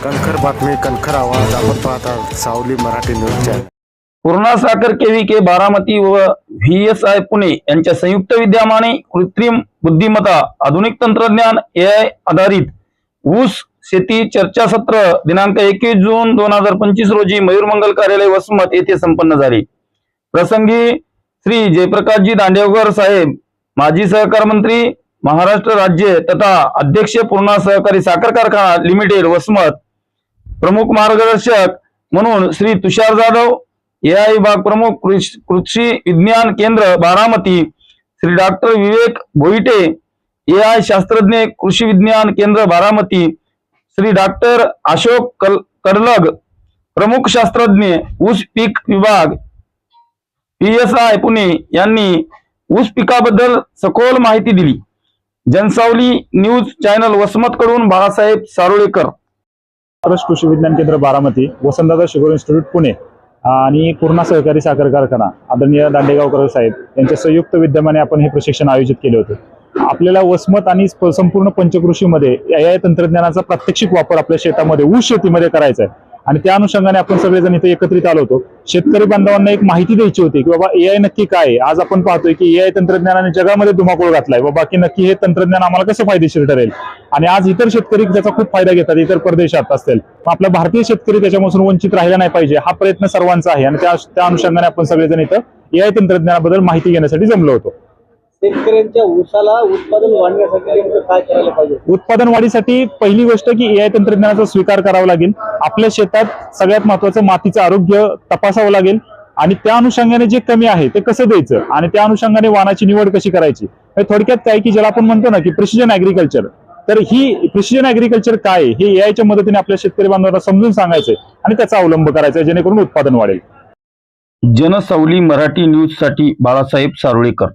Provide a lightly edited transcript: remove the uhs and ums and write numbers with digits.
कणखर बातमी, कणखर आवाज. आपण पाहता सावली मराठी न्यूज चॅनल. पूर्णा साखर केव्हीके बारामती व VSI पुणे यांच्या संयुक्त विद्यमाने कृत्रिम बुद्धिमत्ता, आधुनिक तंत्रज्ञान, AI आधारित ऊस शेती चर्चासत्र दिनांक 21 जून 2025 रोजी मयूरमंगल कार्यालय वसमत येथे संपन्न झाले. प्रसंगी श्री जयप्रकाशजी दांडेवकर साहेब, माजी सहकार मंत्री, महाराष्ट्र राज्य तथा अध्यक्ष पूर्णा सहकारी साखर कारखाना लिमिटेड वसमत, प्रमुख मार्गदर्शक म्हणून श्री तुषार जाधव, AI विभाग प्रमुख कृषी विज्ञान केंद्र बारामती श्री डॉक्टर विवेक भोईटे, AI शास्त्रज्ञ कृषी विज्ञान केंद्र बारामती श्री डॉक्टर अशोक कडलग, प्रमुख शास्त्रज्ञ ऊस पीक विभाग PSI पुणे यांनी ऊस पिकाबद्दल सखोल माहिती दिली. जनसावली न्यूज चॅनल वसमत कडून बाळासाहेब सारोळेकर. कृषी विज्ञान केंद्र बारामती, वसंतदादा शुगर इन्स्टिट्यूट पुणे आणि पूर्णा सहकारी साखर कारखाना आदरणीय दांडेगावकर साहेब यांच्या संयुक्त विद्यमाने आपण हे प्रशिक्षण आयोजित केले होते. आपल्याला वसमत आणि संपूर्ण पंचकृषीमध्ये AI तंत्रज्ञानाचा प्रात्यक्षिक वापर आपल्या शेतामध्ये ऊस शेतीमध्ये करायचा आहे आणि त्या अनुषंगाने आपण सगळेजण इथे एकत्रित आलो होतो. शेतकरी बांधवांना एक माहिती द्यायची होती की बाबा AI नक्की काय आहे. आज आपण पाहतोय की AI तंत्रज्ञानाने जगामध्ये धुमाकूळ घातलाय. बाबा की नक्की हे तंत्रज्ञान आम्हाला कसं फायदेशीर ठरेल आणि आज इतर शेतकरी त्याचा खूप फायदा घेतात, इतर परदेशात असतील. आपला भारतीय शेतकरी त्याच्यापासून वंचित राहिला नाही पाहिजे, हा प्रयत्न सर्वांचा आहे आणि त्या अनुषंगाने आपण सगळेजण इथं AI तंत्रज्ञानाबद्दल माहिती घेण्यासाठी जमलो होतो. शेतकऱ्यांच्या ऊसाला उत्पादन वाढण्यासाठी नेमकं काय करायला पाहिजे? उत्पादन वाढीसाठी पहिली गोष्ट की AI तंत्रज्ञानाचा स्वीकार करावा लागेल. आपल्या शेतात सगळ्यात महत्वाचं मातीचं आरोग्य तपासावं लागेल आणि त्या अनुषंगाने जे कमी आहे ते कसं द्यायचं आणि त्या अनुषंगाने वाणाची निवड कशी करायची. थोडक्यात काय की ज्याला आपण म्हणतो ना की प्रिसिजन ऍग्रिकल्चर, तर ही प्रिसिजन ऍग्रिकल्चर काय हे AIच्या मदतीने आपल्या शेतकरी बांधवांना समजून सांगायचंय आणि त्याचा अवलंब करायचा जेणेकरून उत्पादन वाढेल. जनसावली मराठी न्यूज साठी बाळासाहेब सारोळेकर.